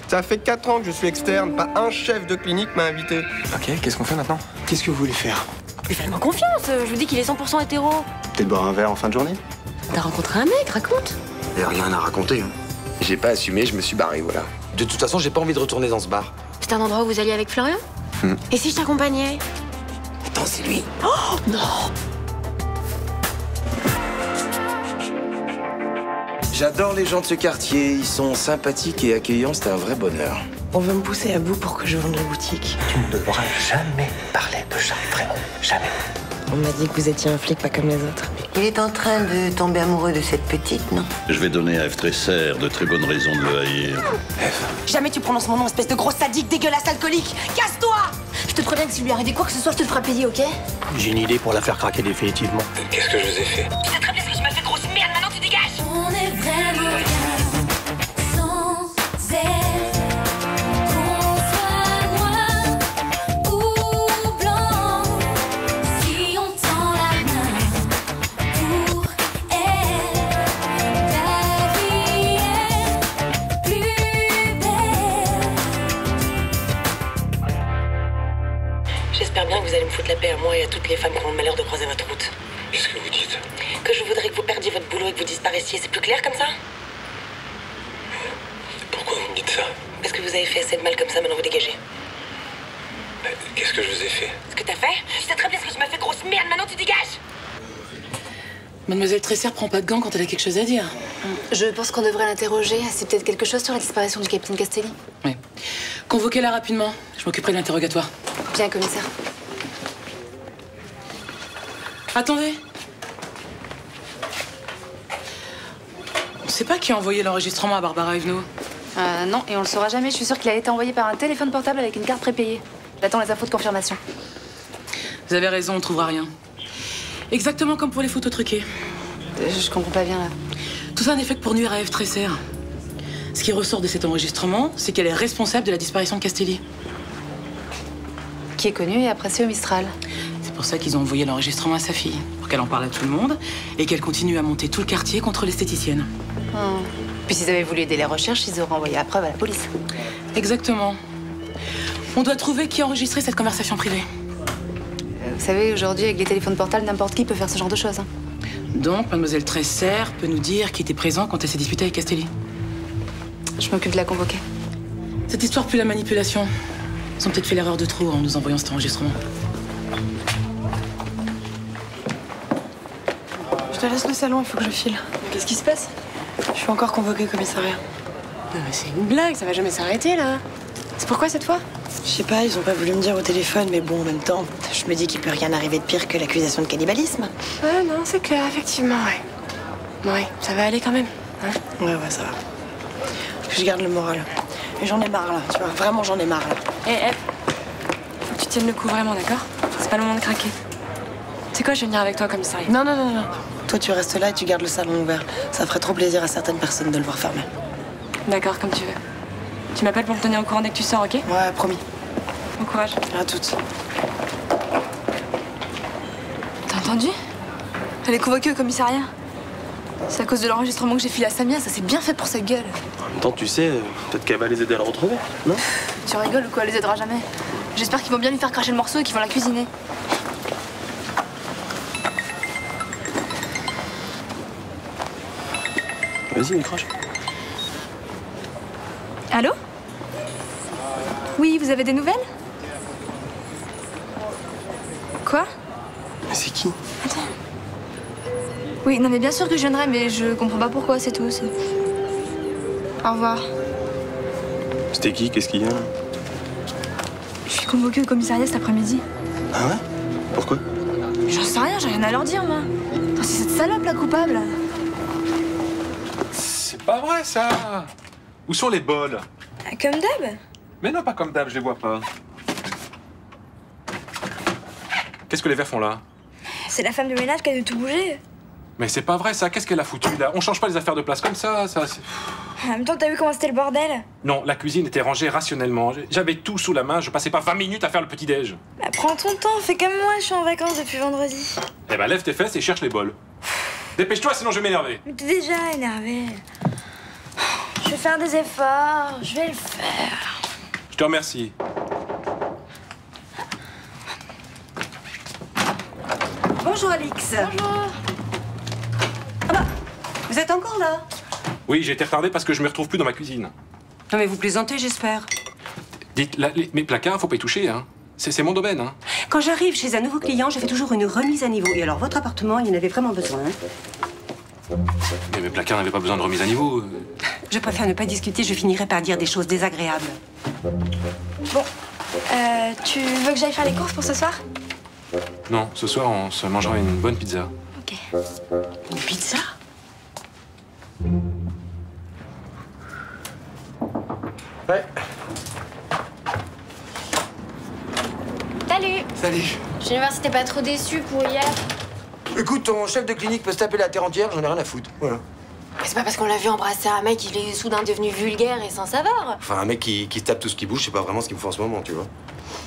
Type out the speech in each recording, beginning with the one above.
Ça fait 4 ans que je suis externe, pas un chef de clinique m'a invité. Ok, qu'est-ce qu'on fait maintenant? Qu'est-ce que vous voulez faire? Mais fais-moi confiance, je vous dis qu'il est 100% hétéro. Peut-être boire un verre en fin de journée? T'as rencontré un mec, raconte. Y'a rien à raconter. Hein. J'ai pas assumé, je me suis barré, voilà. De toute façon, j'ai pas envie de retourner dans ce bar. C'est un endroit où vous alliez avec Florian? Et si je t'accompagnais? Attends, c'est lui. Oh non! J'adore les gens de ce quartier, ils sont sympathiques et accueillants, c'est un vrai bonheur. On veut me pousser à bout pour que je vende la boutique. Tu ne devras jamais parler de ça, vraiment, jamais. On m'a dit que vous étiez un flic pas comme les autres. Il est en train de tomber amoureux de cette petite, non? Je vais donner à F. Tresser de très bonnes raisons de le haïr. Jamais tu prononces mon nom, espèce de gros sadique dégueulasse alcoolique! Casse-toi! Je te préviens que s'il lui arrivait quoi que ce soit, je te le ferai payer, ok? J'ai une idée pour la faire craquer définitivement. Qu'est-ce que je vous ai fait? Tu sais très bien ce que je m'as fait, grosse merde, maintenant tu dégages! On est vraiment bien sans elle. Qu'on soit noir ou blanc, si on tend la main pour elle, la vie est plus belle. J'espère bien que vous allez me foutre la paix à moi et à toutes les femmes qui ont le malheur de croiser votre route. Qu'est-ce que vous dites? Que je voudrais que vous perdiez votre boulot et que vous disparaissiez, c'est plus clair comme ça? Pourquoi vous me dites ça? Parce que vous avez fait assez de mal comme ça, maintenant vous dégagez. Qu'est-ce que je vous ai fait? Ce que t'as fait? Je sais très bien ce que je m'as fait, grosse merde, maintenant tu dégages! Mademoiselle Tresser prend pas de gants quand elle a quelque chose à dire. Je pense qu'on devrait l'interroger. C'est peut-être quelque chose sur la disparition du capitaine Castelli. Oui. Convoquez-la rapidement. Je m'occuperai de l'interrogatoire. Bien, commissaire. Attendez. On sait pas qui a envoyé l'enregistrement à Barbara Evenot. Non, et on le saura jamais. Je suis sûre qu'il a été envoyé par un téléphone portable avec une carte prépayée. J'attends les infos de confirmation. Vous avez raison, on trouvera rien. Exactement comme pour les photos truquées. Je comprends pas bien, là. Tout ça n'est fait que pour nuire à F. Tresser. Ce qui ressort de cet enregistrement, c'est qu'elle est responsable de la disparition de Castelli. Qui est connu et apprécié au Mistral. C'est pour ça qu'ils ont envoyé l'enregistrement à sa fille. Pour qu'elle en parle à tout le monde et qu'elle continue à monter tout le quartier contre l'esthéticienne. Puis s'ils avaient voulu aider les recherches, ils auraient envoyé la preuve à la police. Exactement. On doit trouver qui a enregistré cette conversation privée. Vous savez, aujourd'hui, avec les téléphones portables, n'importe qui peut faire ce genre de choses. Donc, mademoiselle Tresser peut nous dire qui était présent quand elle s'est disputée avec Castelli. Je m'occupe de la convoquer. Cette histoire pue la manipulation. Ils ont peut-être fait l'erreur de trop en nous envoyant cet enregistrement. Je te laisse le salon, il faut que je file. Qu'est-ce qui se passe? Je suis encore convoquée au commissariat. Non mais c'est une blague, ça va jamais s'arrêter là. C'est pourquoi cette fois? Je sais pas, ils ont pas voulu me dire au téléphone, mais bon, en même temps, je me dis qu'il peut rien arriver de pire que l'accusation de cannibalisme. Ah non, c'est clair, effectivement, ouais. Ouais, ça va aller quand même. Hein? Ouais, ça va. Je garde le moral. Et j'en ai marre là, tu vois, vraiment j'en ai marre là. Faut que tu tiennes le coup vraiment, d'accord? C'est pas le moment de craquer. C'est quoi, je vais venir avec toi comme ça. Non. Toi, tu restes là et tu gardes le salon ouvert. Ça ferait trop plaisir à certaines personnes de le voir fermé. D'accord, comme tu veux. Tu m'appelles pour me tenir au courant dès que tu sors, ok? Ouais, promis. Bon courage. À toutes. T'as entendu? Elle est convoquée au commissariat. C'est à cause de l'enregistrement que j'ai filé à Samia, ça s'est bien fait pour sa gueule. En même temps, tu sais, peut-être qu'elle va les aider à le retrouver, non? Tu rigoles ou quoi? Elle les aidera jamais. J'espère qu'ils vont bien lui faire cracher le morceau et qu'ils vont la cuisiner. Vas-y, décroche. Allô? Oui, vous avez des nouvelles? Quoi? Mais c'est qui? Attends. Oui, non mais bien sûr que je viendrai, mais je comprends pas pourquoi, c'est tout. Au revoir. C'était qui? Qu'est-ce qu'il y a là? Je suis convoquée au commissariat cet après-midi. Ah ouais? Pourquoi? J'en sais rien, j'ai rien à leur dire, moi. Enfin, c'est cette salope, la coupable. C'est pas vrai, ça! Où sont les bols? Comme d'hab. Mais non, pas comme d'hab, je les vois pas. Qu'est-ce que les verres font là? C'est la femme de ménage qui a dû tout bouger. Mais c'est pas vrai, ça. Qu'est-ce qu'elle a foutu, là? On change pas les affaires de place comme ça. En même temps, t'as vu comment c'était le bordel? Non, la cuisine était rangée rationnellement. J'avais tout sous la main, je passais pas 20 minutes à faire le petit-déj. Bah, prends ton temps, fais comme moi, je suis en vacances depuis vendredi. Eh ben, lève tes fesses et cherche les bols. Dépêche-toi, sinon je vais m'énerver. Mais t'es déjà énervé. Je faire des efforts, je vais le faire. Je te remercie. Bonjour Alix. Bonjour. Ah bah, vous êtes encore là? Oui, j'ai été retardé parce que je me retrouve plus dans ma cuisine. Non mais vous plaisantez, j'espère. Dites, mes placards, faut pas y toucher, hein. C'est mon domaine, hein. Quand j'arrive chez un nouveau client, je fais toujours une remise à niveau. Et alors, votre appartement, il en avait vraiment besoin. Hein? Mais mes placards n'avaient pas besoin de remise à niveau. Je préfère ne pas discuter, je finirai par dire des choses désagréables. Bon, tu veux que j'aille faire les courses pour ce soir? Non, ce soir, on se mangera une bonne pizza. Ok. Une pizza? Ouais. Salut. Salut. Je viens voir si t'es pas trop déçu pour hier. Écoute, ton chef de clinique peut se taper la terre entière, j'en ai rien à foutre. Voilà. Mais c'est pas parce qu'on l'a vu embrasser un mec qu'il est soudain devenu vulgaire et sans savoir. Enfin, un mec qui se tape tout ce qui bouge, c'est pas vraiment ce qu'il me faut en ce moment, tu vois.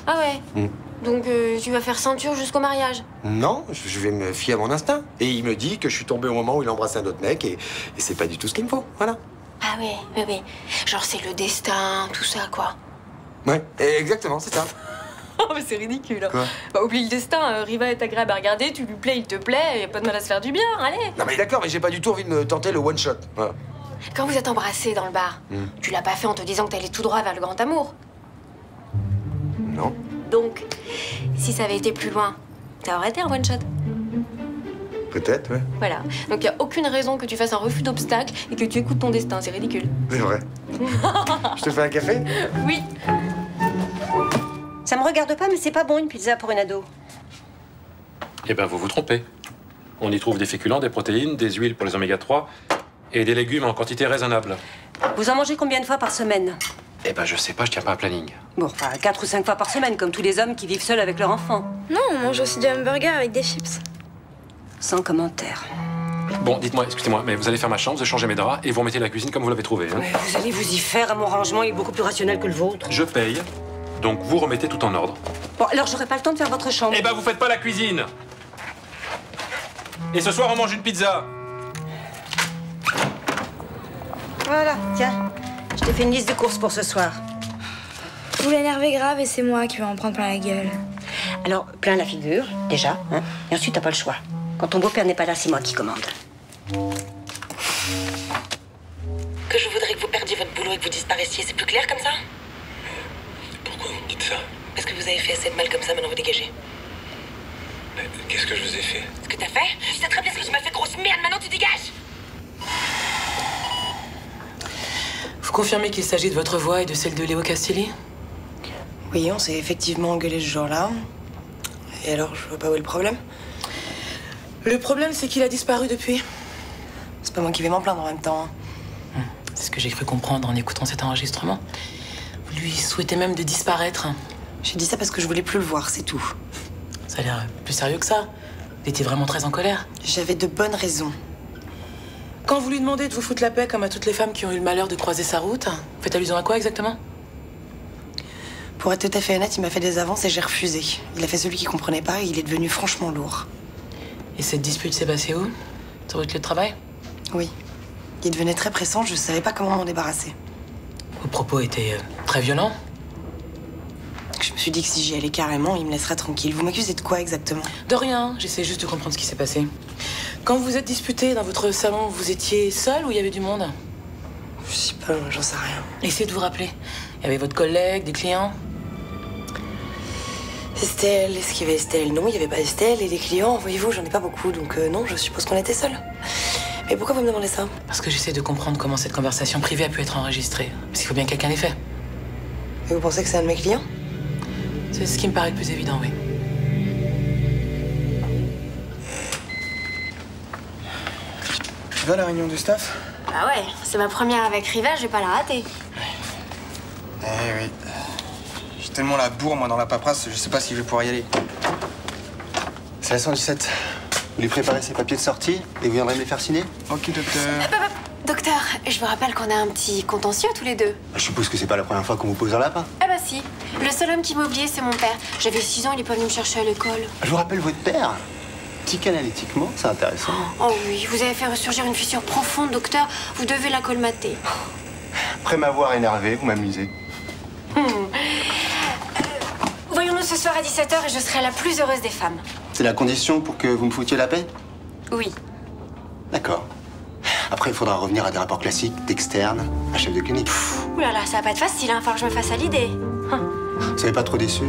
Ah ouais. Donc tu vas faire ceinture jusqu'au mariage? Non, je vais me fier à mon instinct. Et il me dit que je suis tombé au moment où il embrassait un autre mec et c'est pas du tout ce qu'il me faut, voilà. Ah ouais, ouais, ouais. Genre c'est le destin, tout ça, quoi. Ouais, exactement, c'est ça. Oh, mais c'est ridicule. Quoi? Bah, oublie le destin. Riva est agréable à regarder, tu lui plais, il te plaît, y a pas de mal à se faire du bien, allez. Non mais d'accord, mais j'ai pas du tout envie de me tenter le one shot. Voilà. Quand vous êtes embrassés dans le bar, tu l'as pas fait en te disant que t'allais tout droit vers le grand amour? Non. Donc, si ça avait été plus loin, ça aurait été un one shot. Peut-être, ouais. Voilà. Donc, y a aucune raison que tu fasses un refus d'obstacle et que tu écoutes ton destin. C'est ridicule. C'est vrai. Je te fais un café? Oui. Ça me regarde pas, mais c'est pas bon une pizza pour une ado. Eh ben, vous vous trompez. On y trouve des féculents, des protéines, des huiles pour les oméga 3 et des légumes en quantité raisonnable. Vous en mangez combien de fois par semaine? Eh ben, je sais pas, je tiens pas à planning. Bon, enfin, 4 ou 5 fois par semaine, comme tous les hommes qui vivent seuls avec leur enfant. Non, on mange aussi du hamburger avec des chips. Sans commentaire. Bon, dites-moi, excusez-moi, mais vous allez faire ma chambre, vous changez mes draps et vous remettez la cuisine comme vous l'avez trouvée. Hein. Mais vous allez vous y faire, mon rangement est beaucoup plus rationnel que le vôtre. Je paye, donc vous remettez tout en ordre. Bon, alors j'aurai pas le temps de faire votre chambre. Eh ben, vous faites pas la cuisine. Et ce soir, on mange une pizza. Voilà, tiens. Je t'ai fait une liste de courses pour ce soir. Vous l'énervez grave et c'est moi qui vais en prendre plein la gueule. Alors, plein la figure, déjà, hein. Et ensuite, t'as pas le choix. Quand ton beau-père n'est pas là, c'est moi qui commande. Que je voudrais que vous perdiez votre boulot et que vous disparaissiez, c'est plus clair comme ça? Pourquoi vous me dites ça? Parce que vous avez fait assez de mal comme ça, maintenant vous dégagez. Qu'est-ce que je vous ai fait? Ce que t'as fait? Je sais très bien ce que tu m'as fait, grosse merde, maintenant tu dégages! Vous confirmez qu'il s'agit de votre voix et de celle de Léo Castelli? Oui, on s'est effectivement engueulé ce jour-là. Et alors, je vois pas où est le problème. Le problème, c'est qu'il a disparu depuis. C'est pas moi qui vais m'en plaindre en même temps. C'est ce que j'ai cru comprendre en écoutant cet enregistrement. Vous lui souhaitez même de disparaître. J'ai dit ça parce que je voulais plus le voir, c'est tout. Ça a l'air plus sérieux que ça. Vous étiez vraiment très en colère. J'avais de bonnes raisons. Quand vous lui demandez de vous foutre la paix comme à toutes les femmes qui ont eu le malheur de croiser sa route, faites allusion à quoi exactement? Pour être tout à fait honnête, il m'a fait des avances et j'ai refusé. Il a fait celui qui comprenait pas et il est devenu franchement lourd. Et cette dispute s'est passée où? Sur votre lieu de travail? Oui. Il devenait très pressant, je savais pas comment m'en débarrasser. Vos propos étaient très violents? Je me suis dit que si j'y allais carrément, il me laisserait tranquille. Vous m'accusez de quoi exactement? De rien, j'essaie juste de comprendre ce qui s'est passé. Quand vous êtes disputés dans votre salon, vous étiez seul ou il y avait du monde? Je sais pas, j'en sais rien. Essayez de vous rappeler. Il y avait votre collègue, des clients? Estelle, est-ce qu'il y avait Estelle? Non, il n'y avait pas Estelle. Et les clients, voyez-vous, j'en ai pas beaucoup, donc non, je suppose qu'on était seuls. Mais pourquoi vous me demandez ça? Parce que j'essaie de comprendre comment cette conversation privée a pu être enregistrée. Parce qu'il faut bien que quelqu'un l'ait fait. Et vous pensez que c'est un de mes clients? C'est ce qui me paraît le plus évident, oui. Tu vas à la réunion du staff? Bah ouais, c'est ma première avec Riva, je vais pas la rater. Eh oui. J'ai tellement la bourre, moi, dans la paperasse, je sais pas si je vais pouvoir y aller. C'est la 117. Vous lui préparez ses papiers de sortie et vous viendrez me les faire signer? Ok, docteur. Docteur, je vous rappelle qu'on a un petit contentieux tous les deux. Je suppose que c'est pas la première fois qu'on vous pose un lapin. Ah bah si. Le seul homme qui m'a oublié, c'est mon père. J'avais 6 ans, il est pas venu me chercher à l'école. Je vous rappelle votre père. Psychanalytiquement, c'est intéressant. Oh oui, vous avez fait ressurgir une fissure profonde, docteur. Vous devez la colmater. Après m'avoir énervé, vous m'amusez. Voyons-nous ce soir à 17h et je serai la plus heureuse des femmes. C'est la condition pour que vous me foutiez la paix? Oui. D'accord. Après, il faudra revenir à des rapports classiques d'externe à chef de clinique. Ouh là là, ça va pas être facile, hein. Faut que je me fasse à l'idée. Vous savez pas trop déçu?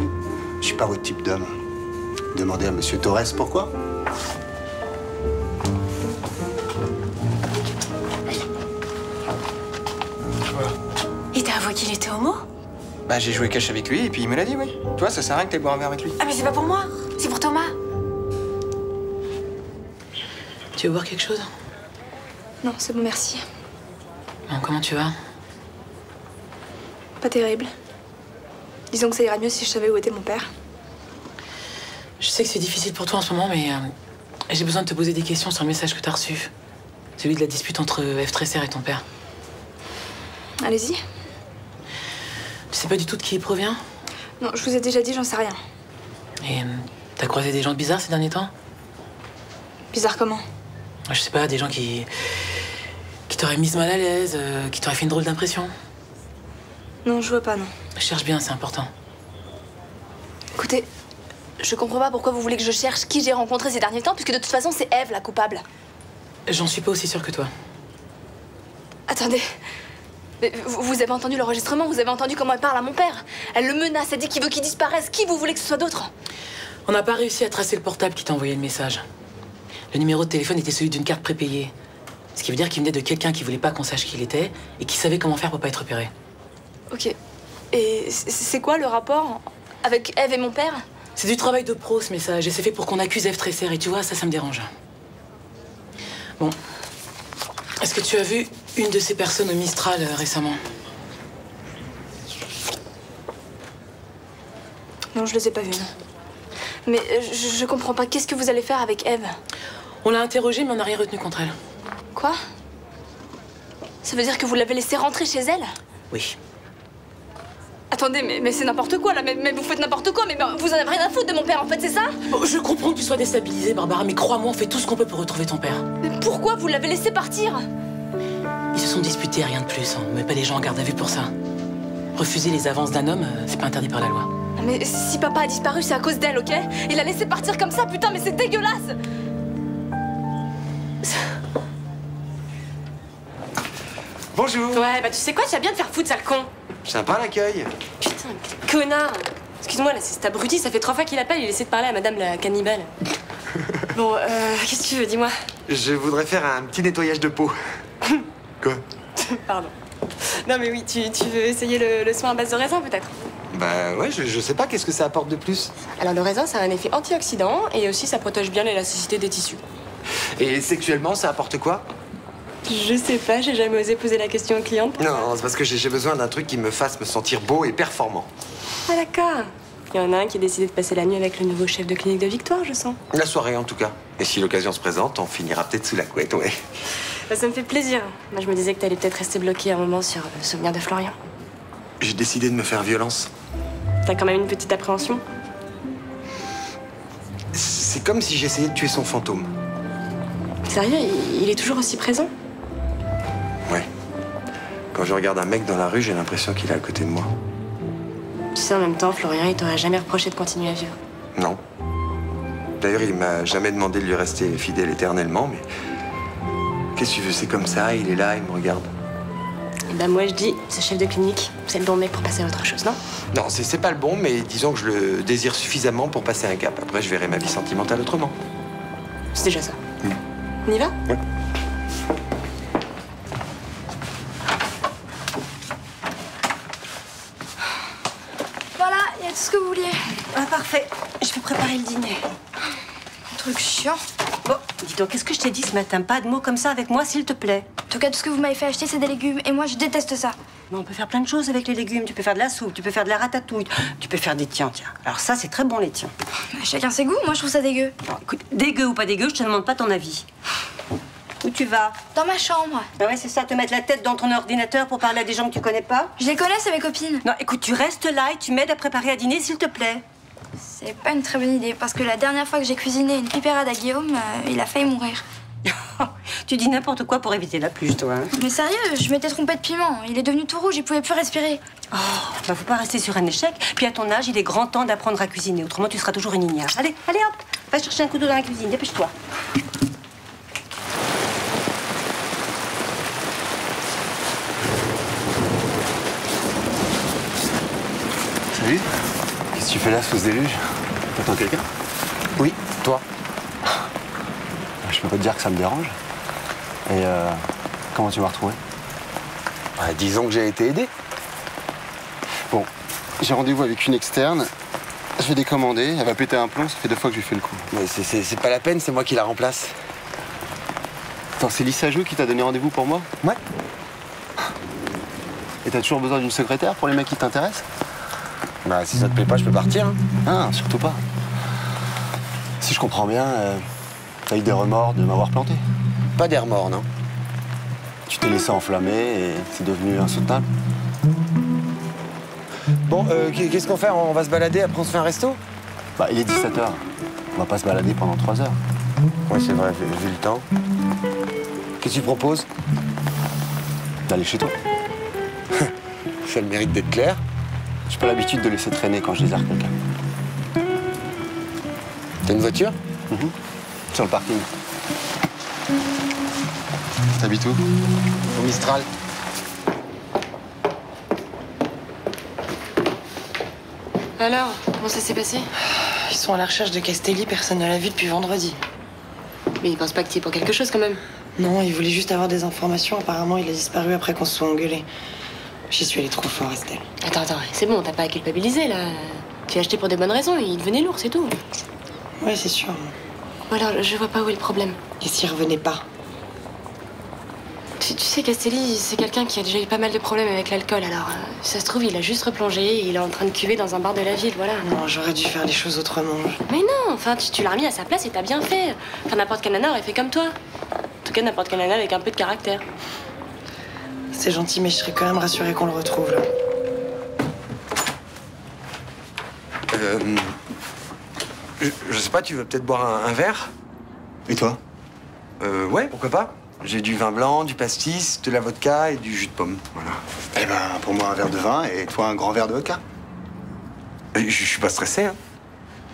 Je suis pas votre type d'homme. Demandez à Monsieur Torres pourquoi. Il t'a avoué qu'il était homo? Bah, j'ai joué cash avec lui et puis il me l'a dit, oui. Tu vois, ça sert à rien que t'aies boire un verre avec lui. Ah mais c'est pas pour moi, c'est pour Thomas. Tu veux boire quelque chose? Non, c'est bon, merci. Bon, comment tu vas? Pas terrible. Disons que ça irait mieux si je savais où était mon père. Je sais que c'est difficile pour toi en ce moment, mais j'ai besoin de te poser des questions sur le message que t'as reçu. Celui de la dispute entre Eve Tresser et ton père. Allez-y. Tu sais pas du tout de qui il provient? Non, je vous ai déjà dit, j'en sais rien. Et t'as croisé des gens bizarres ces derniers temps? Bizarre comment? Je sais pas, des gens qui t'auraient mise mal à l'aise, qui t'auraient fait une drôle d'impression. Non, je vois pas, non. Je cherche bien, c'est important. Écoutez, je comprends pas pourquoi vous voulez que je cherche qui j'ai rencontré ces derniers temps, puisque de toute façon, c'est Eve la coupable. J'en suis pas aussi sûre que toi. Attendez. Mais vous avez entendu l'enregistrement, vous avez entendu comment elle parle à mon père. Elle le menace, elle dit qu'il veut qu'il disparaisse. Qui vous voulez que ce soit d'autre? On n'a pas réussi à tracer le portable qui t'a envoyé le message. Le numéro de téléphone était celui d'une carte prépayée. Ce qui veut dire qu'il venait de quelqu'un qui voulait pas qu'on sache qui il était et qui savait comment faire pour pas être repéré. Ok. Et c'est quoi le rapport avec Eve et mon père? C'est du travail de pro, ce message, et c'est fait pour qu'on accuse Eve Tresser, et tu vois, ça me dérange. Bon. Est-ce que tu as vu une de ces personnes au Mistral récemment? Non, je les ai pas vues, non. Mais je comprends pas. Qu'est-ce que vous allez faire avec Eve? On l'a interrogée, mais on n'a rien retenu contre elle. Quoi? Ça veut dire que vous l'avez laissée rentrer chez elle? Oui. Attendez, mais c'est n'importe quoi, là. Mais vous faites n'importe quoi. Mais vous en avez rien à foutre de mon père, en fait, c'est ça? Bon, je comprends que tu sois déstabilisée, Barbara, mais crois-moi, on fait tout ce qu'on peut pour retrouver ton père. Mais pourquoi vous l'avez laissé partir? Ils se sont disputés, rien de plus. On met pas les gens en garde à vue pour ça. Refuser les avances d'un homme, c'est pas interdit par la loi. Mais si papa a disparu, c'est à cause d'elle, ok? Il l'a laissé partir comme ça, putain, mais c'est dégueulasse! Bonjour. Ouais, bah tu sais quoi, tu vas bien te faire foutre, sale con. Sympa l'accueil. Putain, quel connard. Excuse-moi, là, c'est cet abruti, ça fait 3 fois qu'il appelle, il essaie de parler à madame la cannibale. Bon, qu'est-ce que tu veux, dis-moi? Je voudrais faire un petit nettoyage de peau. Quoi? Pardon. Non mais oui, tu veux essayer le soin à base de raisin, peut-être? Bah ouais, je sais pas, qu'est-ce que ça apporte de plus? Alors le raisin, ça a un effet antioxydant et aussi ça protège bien l'élasticité des tissus. Et sexuellement, ça apporte quoi? Je sais pas, j'ai jamais osé poser la question aux clientes. Non, c'est parce que j'ai besoin d'un truc qui me fasse me sentir beau et performant. Ah d'accord. Il y en a un qui a décidé de passer la nuit avec le nouveau chef de clinique de Victoire, je sens. La soirée en tout cas. Et si l'occasion se présente, on finira peut-être sous la couette, ouais. Bah, ça me fait plaisir. Moi je me disais que t'allais peut-être rester bloqué un moment sur le souvenir de Florian. J'ai décidé de me faire violence. T'as quand même une petite appréhension? C'est comme si j'essayais de tuer son fantôme. Sérieux, il est toujours aussi présent? Ouais. Quand je regarde un mec dans la rue, j'ai l'impression qu'il est à côté de moi. Tu sais, en même temps, Florian, il t'aurait jamais reproché de continuer à vivre. Non. D'ailleurs, il m'a jamais demandé de lui rester fidèle éternellement, mais... Qu'est-ce que tu veux, c'est comme ça, il est là, il me regarde. Et ben moi, je dis, ce chef de clinique, c'est le bon mec pour passer à autre chose, non? Non, c'est pas le bon, mais disons que je le désire suffisamment pour passer un cap. Après, je verrai ma vie sentimentale autrement. C'est déjà ça. On y va? Ouais. Voilà, il y a tout ce que vous vouliez. Ah, parfait. Je vais préparer le dîner. Un truc chiant. Bon, dis donc, qu'est-ce que je t'ai dit ce matin? Pas de mots comme ça avec moi, s'il te plaît. En tout cas, tout ce que vous m'avez fait acheter, c'est des légumes. Et moi, je déteste ça. Mais on peut faire plein de choses avec les légumes. Tu peux faire de la soupe, tu peux faire de la ratatouille, tu peux faire des tiens. Alors ça, c'est très bon, les tiens. Chacun ses goûts. Moi, je trouve ça dégueu. Bon, écoute, dégueu ou pas dégueu, je te demande pas ton avis. Où tu vas? Dans ma chambre. Ah ouais, c'est ça, te mettre la tête dans ton ordinateur pour parler à des gens que tu connais pas? Je les connais, c'est mes copines. Non, écoute, tu restes là et tu m'aides à préparer à dîner, s'il te plaît. C'est pas une très bonne idée, parce que la dernière fois que j'ai cuisiné une pipérade à Guillaume, il a failli mourir. Tu dis n'importe quoi pour éviter la pluie, toi. Hein. Mais sérieux, je m'étais trompée de piment. Il est devenu tout rouge, il pouvait plus respirer. Oh, bah faut pas rester sur un échec. Puis à ton âge, il est grand temps d'apprendre à cuisiner. Autrement, tu seras toujours une ignare. Allez, allez hop, va chercher un couteau dans la cuisine, dépêche-toi. Salut. Qu'est-ce que tu fais là sous ce déluge? T'attends quelqu'un? Oui, toi. Je peux pas te dire que ça me dérange. Et comment tu m'as retrouvé? Disons que j'ai été aidé. Bon, j'ai rendez-vous avec une externe. Je vais décommander. Elle va péter un plomb. Ça fait 2 fois que je lui fais le coup. Mais c'est pas la peine, c'est moi qui la remplace. Attends, c'est Lisa Jou qui t'a donné rendez-vous pour moi? Ouais. Et t'as toujours besoin d'une secrétaire pour les mecs qui t'intéressent? Bah, si ça te plaît pas, je peux partir. Hein. Ah, surtout pas. Si je comprends bien, t'as eu des remords de m'avoir planté? Pas des remords, non. Tu t'es laissé enflammer et c'est devenu insoutenable? Bon, qu'est-ce qu'on fait? On va se balader, après on se fait un resto? Bah, il est 17h. On va pas se balader pendant 3 heures. Ouais, c'est vrai, j'ai le temps. Qu'est-ce que tu proposes? D'aller chez toi. Ça a le mérite d'être clair. J'ai pas l'habitude de laisser traîner quand je désire quelqu'un. T'as une voiture? Sur le parking. T'habites où? Au Mistral. Alors, comment ça s'est passé? Ils sont à la recherche de Castelli, personne ne l'a vu depuis vendredi. Mais il pense pas que tu es pour quelque chose quand même. Non, il voulait juste avoir des informations. Apparemment, il a disparu après qu'on se soit engueulé. J'y suis allée trop fort, Estelle. Attends, c'est bon, t'as pas à culpabiliser là. Tu l'as acheté pour des bonnes raisons, il devenait lourd, c'est tout. Ouais, c'est sûr. Ou alors, je vois pas où est le problème. Et s'il revenait pas? Tu sais, Castelli, c'est quelqu'un qui a déjà eu pas mal de problèmes avec l'alcool, alors ça se trouve, il a juste replongé et il est en train de cuver dans un bar de la ville, voilà. Non, j'aurais dû faire les choses autrement. Mais non, enfin, tu l'as remis à sa place et t'as bien fait. Enfin, n'importe quel nana aurait fait comme toi. En tout cas, n'importe quel nana avec un peu de caractère. C'est gentil, mais je serais quand même rassurée qu'on le retrouve, là. Je sais pas, tu veux peut-être boire un verre? Et toi? Ouais, pourquoi pas. J'ai du vin blanc, du pastis, de la vodka et du jus de pomme, voilà. Eh ben, pour moi, un verre de vin et toi, un grand verre de vodka. Je suis pas stressé, hein.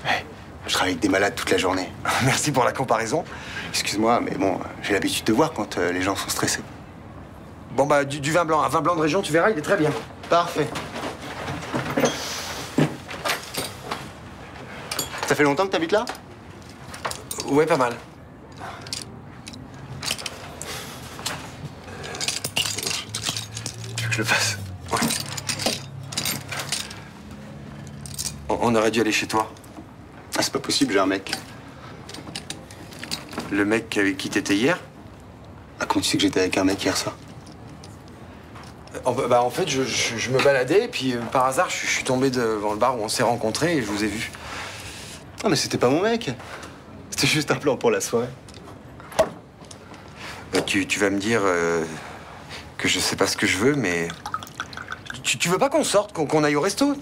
Ouais, je travaille avec des malades toute la journée. Merci pour la comparaison. Excuse-moi, mais bon, j'ai l'habitude de voir quand les gens sont stressés. Bon, bah, du vin blanc. Un vin blanc de région, tu verras, il est très bien. Parfait. Ça fait longtemps que t'habites là? Ouais, pas mal. Tu veux que je le fasse? Ouais. On aurait dû aller chez toi. Ah, c'est pas possible, j'ai un mec. Le mec avec qui t'étais hier? Ah, comment tu sais que j'étais avec un mec hier soir? Bah, en fait, je me baladais et puis par hasard, je suis tombé devant le bar où on s'est rencontrés et je vous ai vu. Ah, mais c'était pas mon mec. C'était juste un plan pour la soirée. Bah, tu vas me dire que je sais pas ce que je veux, mais... Tu veux pas qu'on sorte, qu'on aille au resto?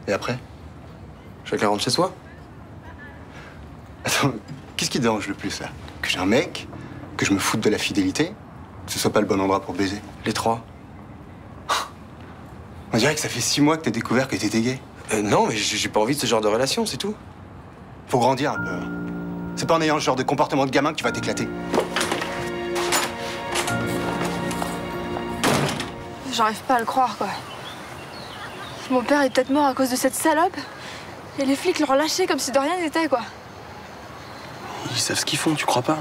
Et après? Chacun rentre chez soi. Attends, qu'est-ce qui te dérange le plus, là? Que j'ai un mec? Que je me foute de la fidélité? Que ce soit pas le bon endroit pour baiser? Les trois. On dirait que ça fait 6 mois que t'as découvert que t'étais gay. Non, mais j'ai pas envie de ce genre de relation, c'est tout. Faut grandir un peu. C'est pas en ayant ce genre de comportement de gamin que tu vas t'éclater. J'arrive pas à le croire, quoi. Mon père est peut-être mort à cause de cette salope. Et les flics l'ont relâché comme si de rien n'était, quoi. Ils savent ce qu'ils font, tu crois pas?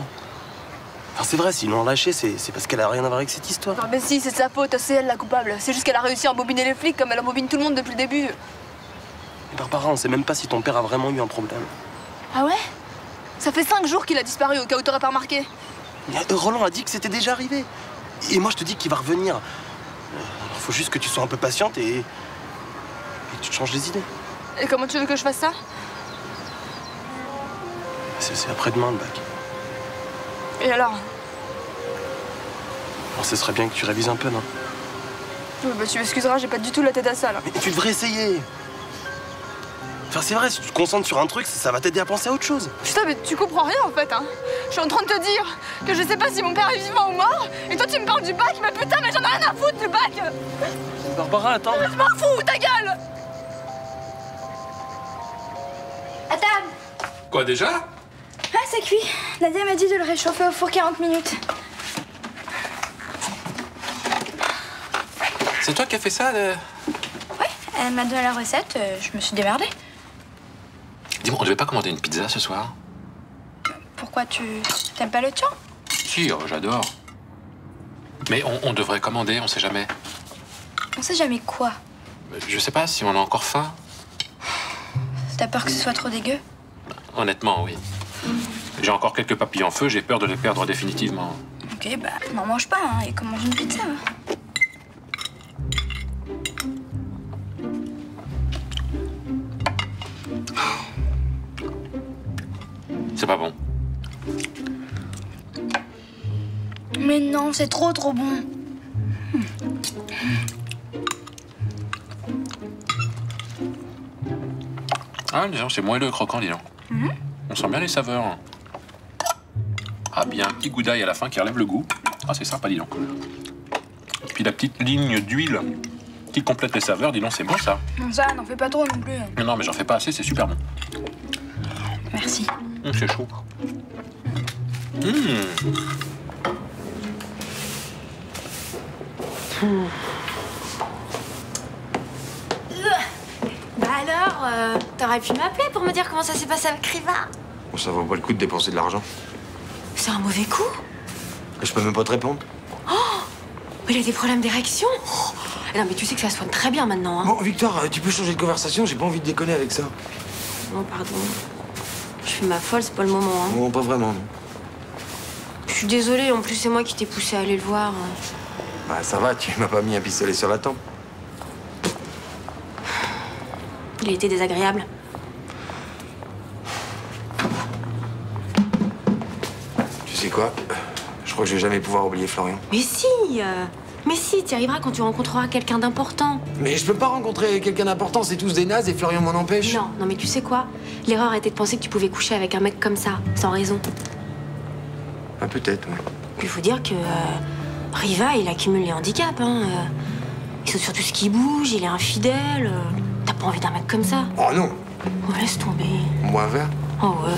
Enfin, c'est vrai, s'ils l'ont relâché, c'est parce qu'elle a rien à voir avec cette histoire. Non, mais si, c'est de sa faute, c'est elle la coupable. C'est juste qu'elle a réussi à embobiner les flics comme elle embobine tout le monde depuis le début. Et Barbara, on sait même pas si ton père a vraiment eu un problème. Ah ouais? Ça fait 5 jours qu'il a disparu, au cas où t'aurais pas remarqué. Roland a dit que c'était déjà arrivé. Et moi, je te dis qu'il va revenir. Il faut juste que tu sois un peu patiente et que tu te changes les idées. Et comment tu veux que je fasse ça? C'est après-demain, le bac. Et alors? Alors, ce serait bien que tu révises un peu, non? Bah, tu m'excuseras, j'ai pas du tout la tête à ça, là. Mais tu devrais essayer. Enfin, c'est vrai, si tu te concentres sur un truc, ça va t'aider à penser à autre chose. Putain, mais tu comprends rien en fait, hein. Je suis en train de te dire que je sais pas si mon père est vivant ou mort, et toi tu me parles du bac, mais putain, mais j'en ai rien à foutre du bac. Barbara, attends. Mais je m'en fous, ta gueule. À table. Quoi, déjà? Ah, c'est cuit. Nadia m'a dit de le réchauffer au four 40 minutes. C'est toi qui as fait ça Elle m'a donné la recette, je me suis démerdée. Dis-moi, on devait pas commander une pizza ce soir? Pourquoi t'aimes pas le tien? Si, j'adore. Mais on devrait commander, on sait jamais. On sait jamais quoi. Je sais pas si on a encore faim. T'as peur que ce soit trop dégueu? Honnêtement, oui. J'ai encore quelques papilles en feu, j'ai peur de les perdre définitivement. Ok, bah n'en mange pas, hein, et commande une pizza. C'est pas bon. Mais non, c'est trop bon. Ah, disons, c'est moelleux, croquant, dis donc. On sent bien les saveurs. Ah, bien un petit goût d'ail à la fin qui relève le goût. Ah, c'est sympa, dis donc. Puis la petite ligne d'huile qui complète les saveurs, dis donc, c'est bon, ça. Ça, n'en fais pas trop non plus. Non, mais j'en fais pas assez, c'est super bon. Merci. C'est chaud. Bah alors, t'aurais pu m'appeler pour me dire comment ça s'est passé avec Riva. Bon, ça vaut pas le coup de dépenser de l'argent. C'est un mauvais coup. Je peux même pas te répondre. Oh, il a des problèmes d'érection. Oh. Non mais tu sais que ça soigne très bien maintenant. Hein. Bon, Victoire, tu peux changer de conversation, j'ai pas envie de déconner avec ça. Oh, pardon. Je fais ma folle, c'est pas le moment. Hein. Non, pas vraiment, non. Je suis désolée, en plus c'est moi qui t'ai poussé à aller le voir. Bah ça va, tu m'as pas mis un pistolet sur la tempe. Il a été désagréable. Tu sais quoi? Je crois que je vais jamais pouvoir oublier Florian. Mais si, t'y arriveras quand tu rencontreras quelqu'un d'important. Mais je peux pas rencontrer quelqu'un d'important, c'est tous des nazes et Florian m'en empêche. Non, mais tu sais quoi? L'erreur était de penser que tu pouvais coucher avec un mec comme ça, sans raison. Ah, peut-être, ouais. Il faut dire que Riva, il accumule les handicaps, hein. Il saute sur tout ce qui bouge, il est infidèle. T'as pas envie d'un mec comme ça? Oh non! Oh, laisse tomber. Moi, un verre? Oh ouais.